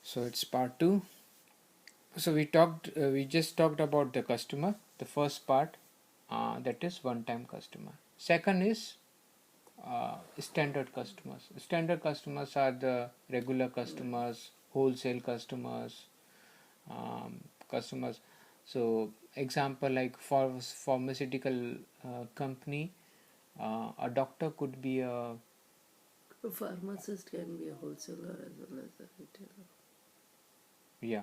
So it's part 2. So we just talked about the customer, the first part, that is one time customer. Second is standard customers. Standard customers are the regular customers, wholesale customers, customers. So example, like for pharmaceutical company, a doctor could be a pharmacist can be a wholesaler as well as a retailer. yeah.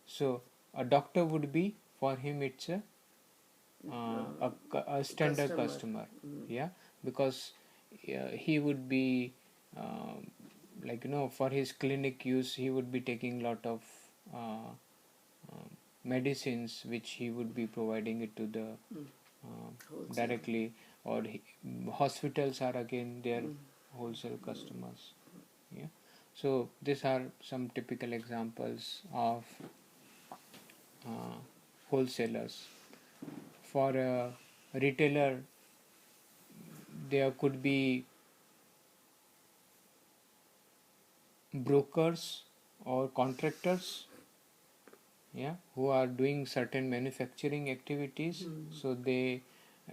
So a doctor would be, for him it's a standard customer. Yeah, because he would be like for his clinic use he would be taking lot of uh, medicines which he would be providing it to the directly, or hospitals are again their wholesale customers. Yeah, so these are some typical examples of wholesalers. For a retailer, there could be brokers or contractors, yeah, who are doing certain manufacturing activities. So they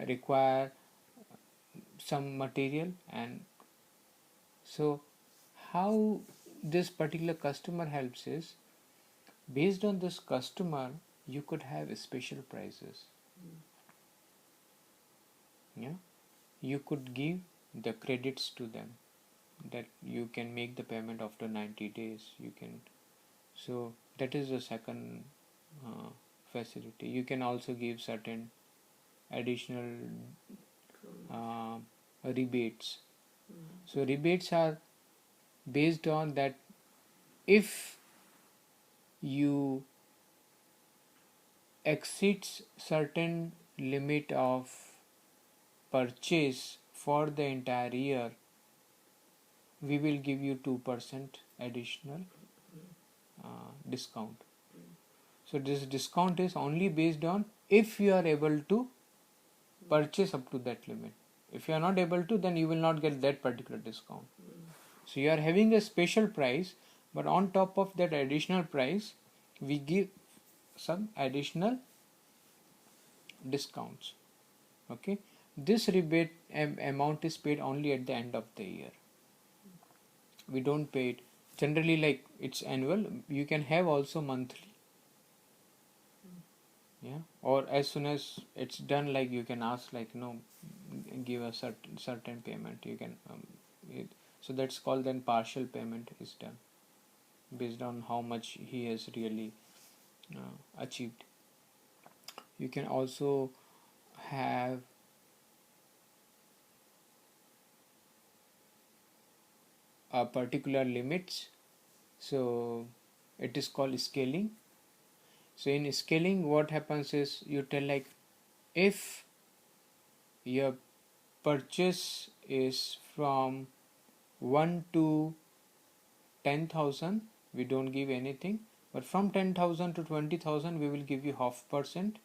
require some material, and so how this particular customer helps is, based on this customer you could have special prices. Yeah, you could give the credits to them, that you can make the payment after 90 days, you can. So that is the second uh, facility. You can also give certain additional uh, rebates. So rebates are based on that, if you exceeds certain limit of purchase for the entire year, we will give you 2% additional discount. So this discount is only based on if you are able to purchase up to that limit. If you are not able to, then you will not get that particular discount. So you are having a special price, but on top of that additional price, we give some additional discounts. Okay, this rebate amount is paid only at the end of the year. We don't pay it generally, like it's annual. You can have also monthly. Yeah, or as soon as it's done, like you can ask, like give a certain payment, you can so that's called, then partial payment is done based on how much he has really achieved. You can also have a particular limits, so it is called scaling. So in scaling, what happens is, you tell like, if your purchase is from 1 to 10,000, we don't give anything, but from 10,000 to 20,000 we will give you half percent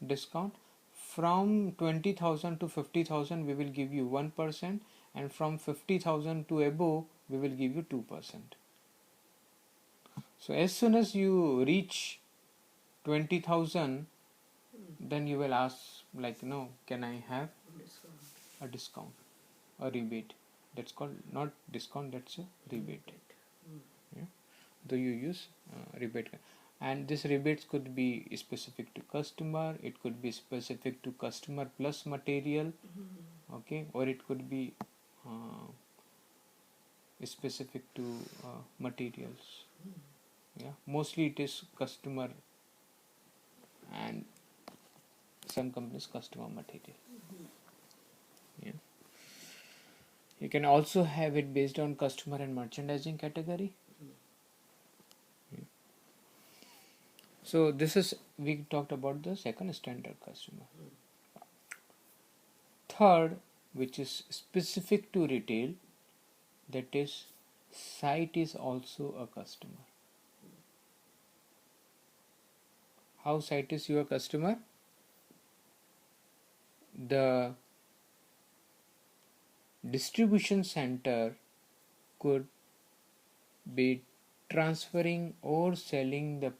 discount. From 20,000 to 50,000 we will give you 1%, and from 50,000 to above we will give you 2%. So as soon as you reach 20,000, then you will ask, like, can I have a discount, a rebate? That's called not discount, that's a rebate. Yeah, do you use rebate? And this rebates could be specific to customer, it could be specific to customer plus material, okay, or it could be uh, specific to materials. Yeah, mostly it is customer, and some companies customer material. Yeah, you can also have it based on customer and merchandising category. Yeah. So this is, we talked about the second, standard customer. Third, which is specific to retail, that is, site is also a customer. How site is your customer? The distribution center could be transferring or selling the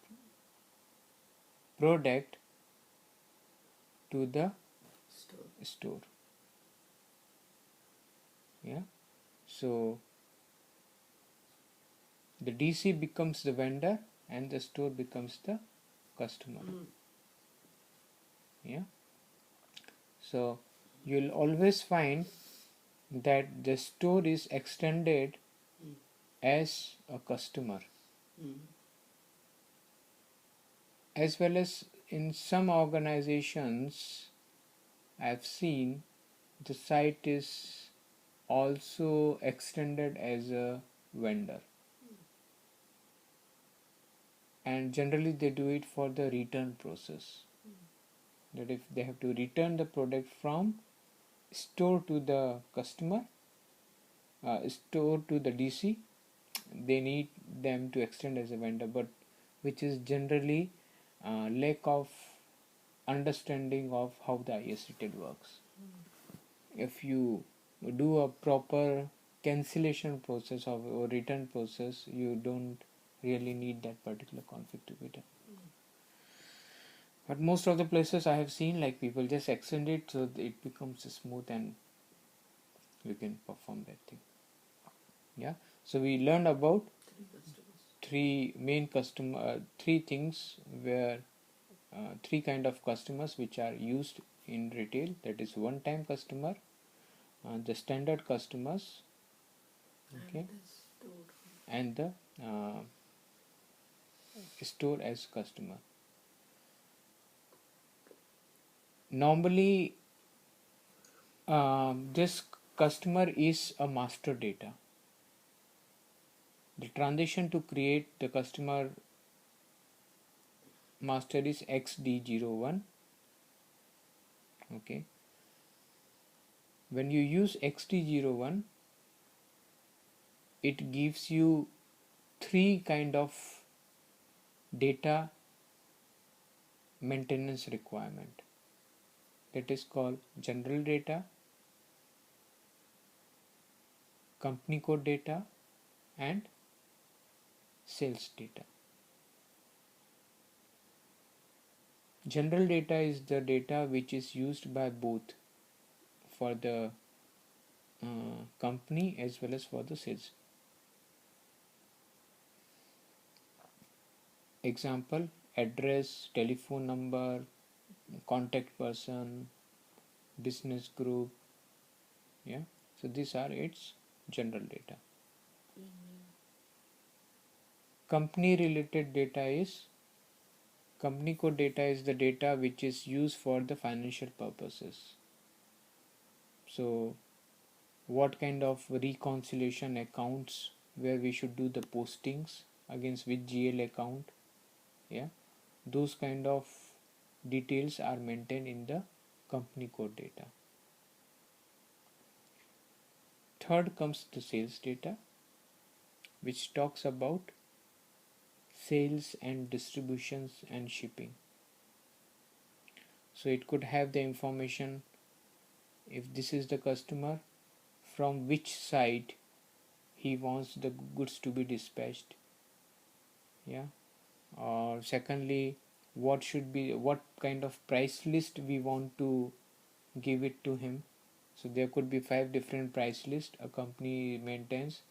product to the store. Yeah, so the DC becomes the vendor and the store becomes the customer. Yeah, so you'll always find that the store is extended as a customer, as well as in some organizations I've seen the site is also extended as a vendor, and generally they do it for the return process, that if they have to return the product from store to the customer, store to the DC, they need them to extend as a vendor, but which is generally lack of understanding of how the IS retail works. If you do a proper cancellation process or return process, you don't really need that particular config to be done. But most of the places I have seen, like, people just extend it so it becomes smooth and you can perform that thing. Yeah, so we learned about three things where three kind of customers which are used in retail, that is one time customer, the standard customers, okay, and the store as customer. Normally this customer is a master data. The transition to create the customer master is XD01. Okay, when you use XD01, it gives you three kind of data maintenance requirement, that is called general data, company code data, and sales data. General data is the data which is used by both for the company as well as for the sales. Example: address, telephone number, contact person, business group. Yeah, so these are its general data. Company related data is, company code data is the data which is used for the financial purposes. So what kind of reconciliation accounts where we should do the postings against which GL account, yeah, those kind of details are maintained in the company code data. Third comes the sales data, which talks about sales and distributions and shipping. So it could have the information, if this is the customer, from which site he wants the goods to be dispatched, yeah, or secondly, what kind of price list we want to give it to him. So there could be 5 different price lists a company maintains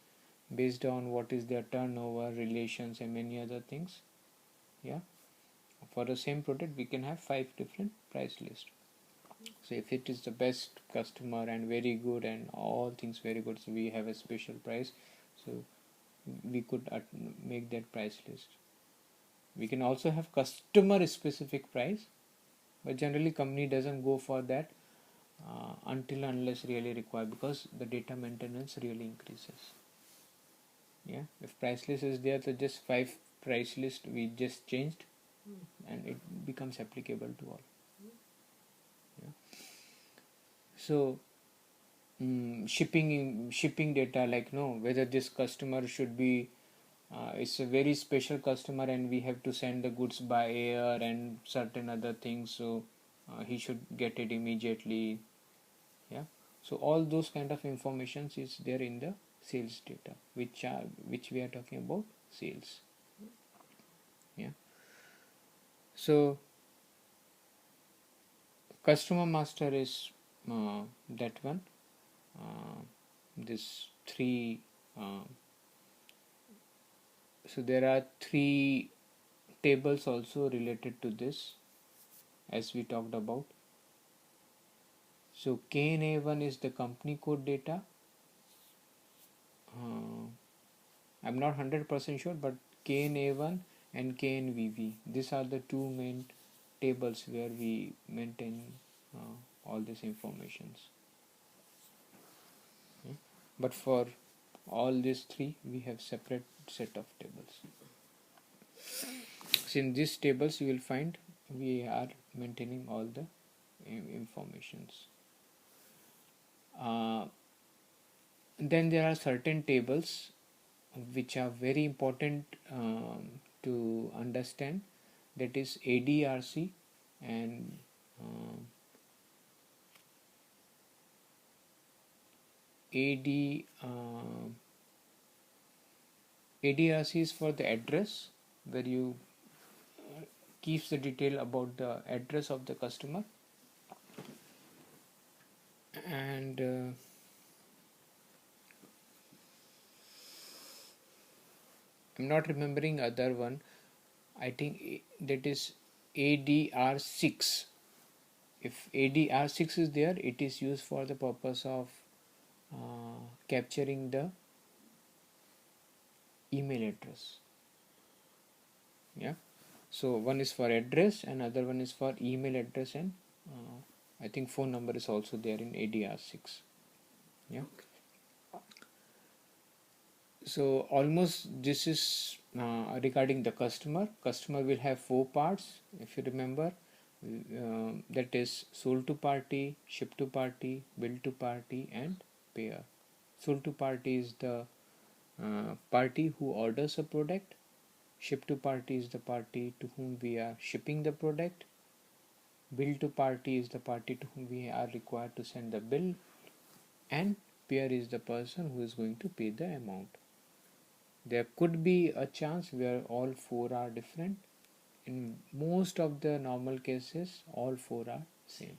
based on what is their turnover, relations, and many other things. Yeah, for the same product we can have 5 different price lists. So if it is the best customer and very good and all things very good, so we have a special price, so we could make that price list. We can also have customer specific price, but generally company doesn't go for that until unless really required, because the data maintenance really increases. Yeah, if price list is there, so just 5 price list we just changed and it becomes applicable to all. Yeah. So shipping data, like, no, whether this customer should be it's a very special customer and we have to send the goods by air and certain other things, so he should get it immediately. Yeah, so all those kind of informations is there in the sales data, which we are talking about sales. Yeah. So customer master is that one. This three. So there are three tables also related to this, as we talked about. So KNA1 is the company code data. I'm not 100% sure, but KNA1 and KNVV, these are the two main tables where we maintain all these informations. But for all these three, we have separate set of tables. So in these tables, you will find we are maintaining all the informations. Then there are certain tables which are very important to understand, that is ADRC and ADRC is for the address, where you keeps the detail about the address of the customer, and I'm not remembering other one. I think that is ADR6. If ADR6 is there, it is used for the purpose of capturing the email address. Yeah. So one is for address, and other one is for email address, and I think phone number is also there in ADR6. Yeah. So almost this is regarding the customer. Customer will have four parts, if you remember. That is sold to party, ship to party, bill to party, and payer. Sold to party is the party who orders a product. Ship to party is the party to whom we are shipping the product. Bill to party is the party to whom we are required to send the bill. And payer is the person who is going to pay the amount. There could be a chance where all four are different. In most of the normal cases, all four are same.